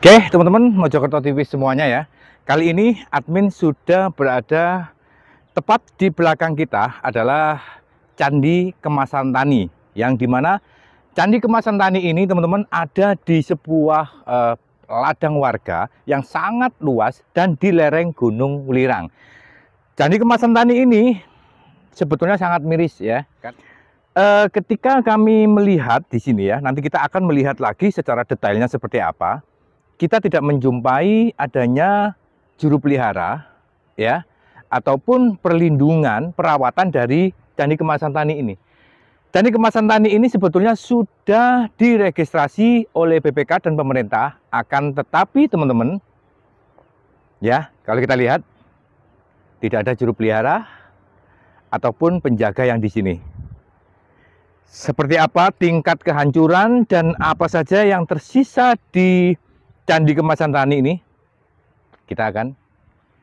Oke teman-teman Mojokerto TV semuanya ya. Kali ini admin sudah berada tepat di belakang kita adalah Candi Kemasan Tani, yang dimana Candi Kemasan Tani ini teman-teman ada di sebuah ladang warga yang sangat luas dan di lereng Gunung Welirang. Candi Kemasan Tani ini sebetulnya sangat miris ya. Ketika kami melihat di sini ya, nanti kita akan melihat lagi secara detailnya seperti apa. Kita tidak menjumpai adanya juru pelihara ya, ataupun perlindungan perawatan dari Candi Kemasan Tani ini. Candi Kemasan Tani ini sebetulnya sudah diregistrasi oleh BPK dan pemerintah, akan tetapi teman-teman ya, kalau kita lihat tidak ada juru pelihara ataupun penjaga yang di sini. Seperti apa tingkat kehancuran dan apa saja yang tersisa di Candi Kemasan Tani ini, kita akan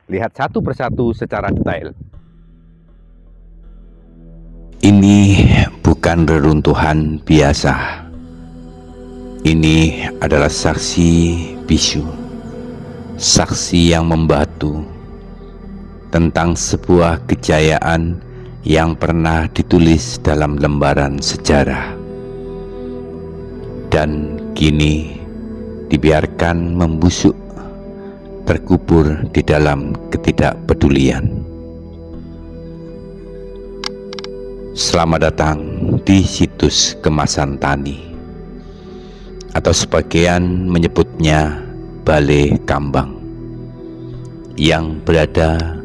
lihat satu persatu secara detail. Ini bukan reruntuhan biasa. Ini adalah saksi bisu, saksi yang membatu tentang sebuah kejayaan yang pernah ditulis dalam lembaran sejarah, dan kini dibiarkan membusuk, terkubur di dalam ketidakpedulian. Selamat datang di situs Kemasan Tani, atau sebagian menyebutnya Balai Kambang, yang berada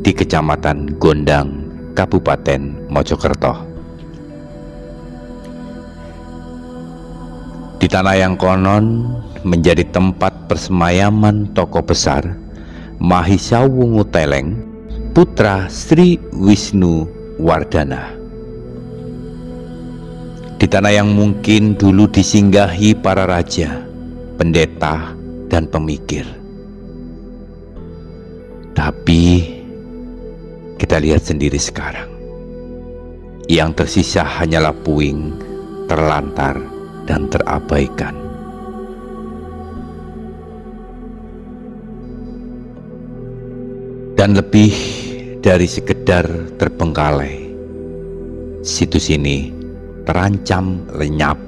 di Kecamatan Gondang, Kabupaten Mojokerto. Di tanah yang konon menjadi tempat persemayaman tokoh besar Mahisa Wungu Teleng, putra Sri Wisnu Wardana. Di tanah yang mungkin dulu disinggahi para raja, pendeta, dan pemikir. Tapi kita lihat sendiri sekarang, yang tersisa hanyalah puing, terlantar, dan terabaikan. Dan lebih dari sekedar terbengkalai, situs ini terancam lenyap.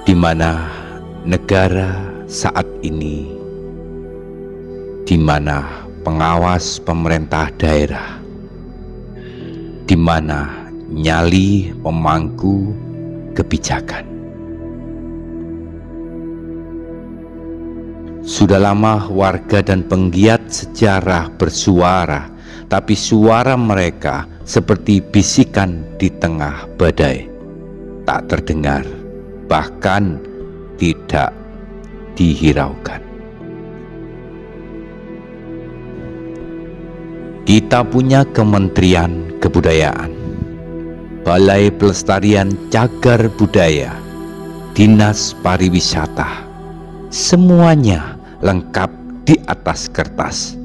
Di mana negara saat ini, di mana pengawas pemerintah daerah, di mana nyali pemangku kebijakan. Sudah lama warga dan penggiat sejarah bersuara, tapi suara mereka seperti bisikan di tengah badai, tak terdengar, bahkan tidak dihiraukan. Kita punya Kementerian Kebudayaan, Balai Pelestarian Cagar Budaya, Dinas Pariwisata, semuanya lengkap di atas kertas.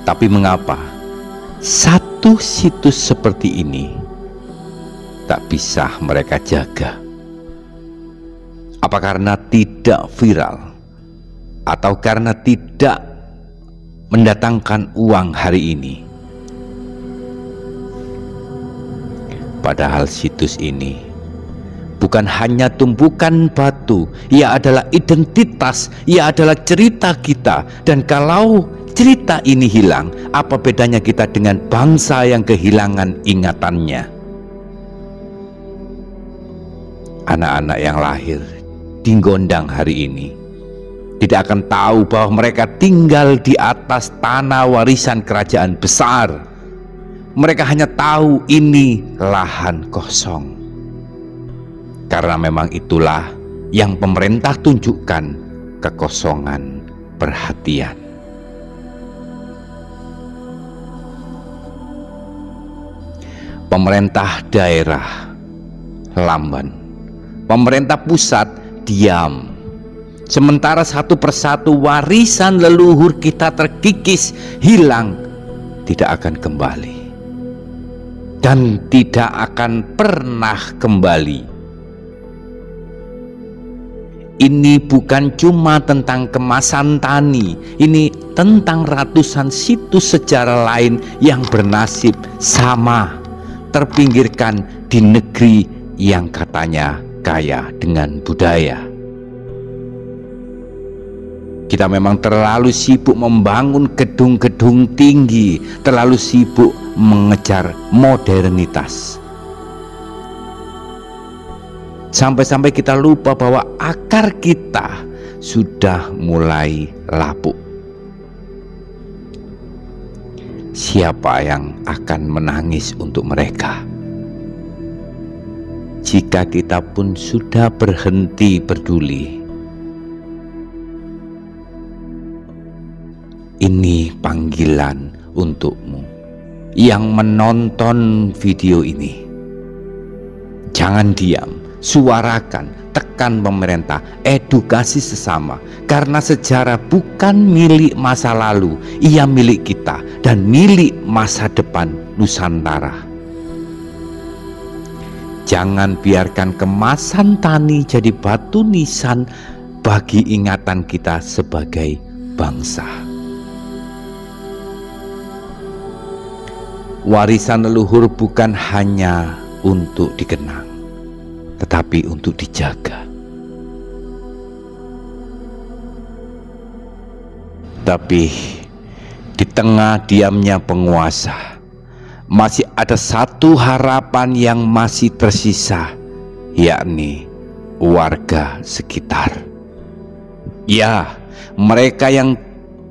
Tapi mengapa satu situs seperti ini tak bisa mereka jaga? Apa karena tidak viral, atau karena tidak mendatangkan uang hari ini? Padahal situs ini bukan hanya tumpukan batu, ia adalah identitas, ia adalah cerita kita. Dan kalau cerita ini hilang, apa bedanya kita dengan bangsa yang kehilangan ingatannya? Anak-anak yang lahir di Gondang hari ini tidak akan tahu bahwa mereka tinggal di atas tanah warisan kerajaan besar. Mereka hanya tahu ini lahan kosong. Karena memang itulah yang pemerintah tunjukkan, kekosongan perhatian. Pemerintah daerah lamban, pemerintah pusat diam. Sementara satu persatu warisan leluhur kita terkikis, hilang, tidak akan kembali. dan tidak akan pernah kembali. Ini bukan cuma tentang kemasan tani, ini tentang ratusan situs sejarah lain yang bernasib sama, terpinggirkan di negeri yang katanya kaya dengan budaya. Kita memang terlalu sibuk membangun gedung-gedung tinggi, terlalu sibuk mengejar modernitas. Sampai-sampai kita lupa bahwa akar kita sudah mulai lapuk. Siapa yang akan menangis untuk mereka? Jika kita pun sudah berhenti peduli. Ini panggilan untukmu yang menonton video ini. Jangan diam, suarakan, tekan pemerintah, edukasi sesama, karena sejarah bukan milik masa lalu, ia milik kita dan milik masa depan Nusantara. Jangan biarkan kemasan tani jadi batu nisan bagi ingatan kita sebagai bangsa. Warisan leluhur bukan hanya untuk dikenang, tetapi untuk dijaga. Tapi di tengah diamnya penguasa, masih ada satu harapan yang masih tersisa, yakni warga sekitar. Ya, mereka yang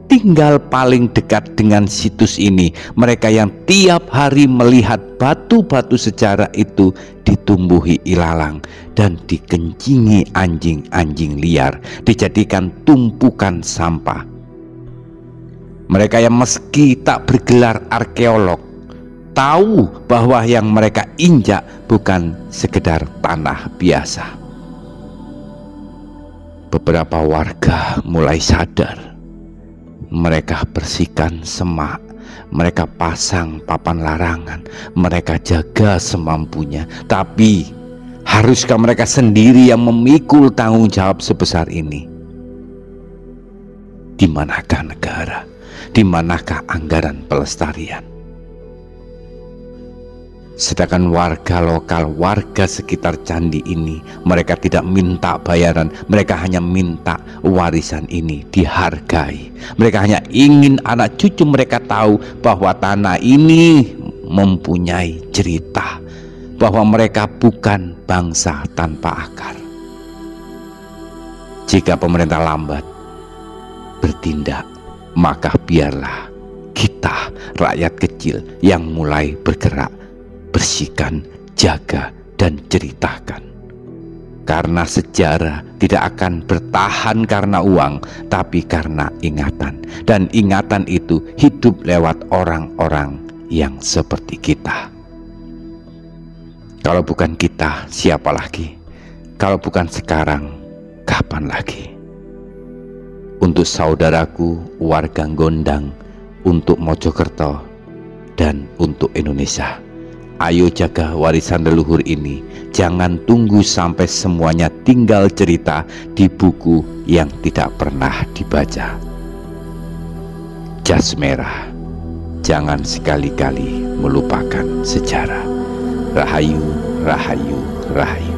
tinggal paling dekat dengan situs ini, mereka yang tiap hari melihat batu-batu sejarah itu ditumbuhi ilalang dan dikencingi anjing-anjing liar, dijadikan tumpukan sampah. Mereka yang meski tak bergelar arkeolog, tahu bahwa yang mereka injak bukan sekedar tanah biasa. Beberapa warga mulai sadar. Mereka bersihkan semak, mereka pasang papan larangan, mereka jaga semampunya. Tapi haruskah mereka sendiri yang memikul tanggung jawab sebesar ini? Di manakah negara? Di manakah anggaran pelestarian? Sedangkan warga lokal, warga sekitar candi ini, mereka tidak minta bayaran, mereka hanya minta warisan ini dihargai. Mereka hanya ingin anak cucu mereka tahu bahwa tanah ini mempunyai cerita, bahwa mereka bukan bangsa tanpa akar. Jika pemerintah lambat bertindak, maka biarlah kita, rakyat kecil, yang mulai bergerak, bersihkan, jaga, dan ceritakan. Karena sejarah tidak akan bertahan karena uang, tapi karena ingatan. Dan ingatan itu hidup lewat orang-orang yang seperti kita. Kalau bukan kita, siapa lagi? Kalau bukan sekarang, kapan lagi? Untuk saudaraku warga Gondang, untuk Mojokerto, dan untuk Indonesia, ayo jaga warisan leluhur ini. Jangan tunggu sampai semuanya tinggal cerita di buku yang tidak pernah dibaca. Jas merah, jangan sekali-kali melupakan sejarah. Rahayu, rahayu, rahayu.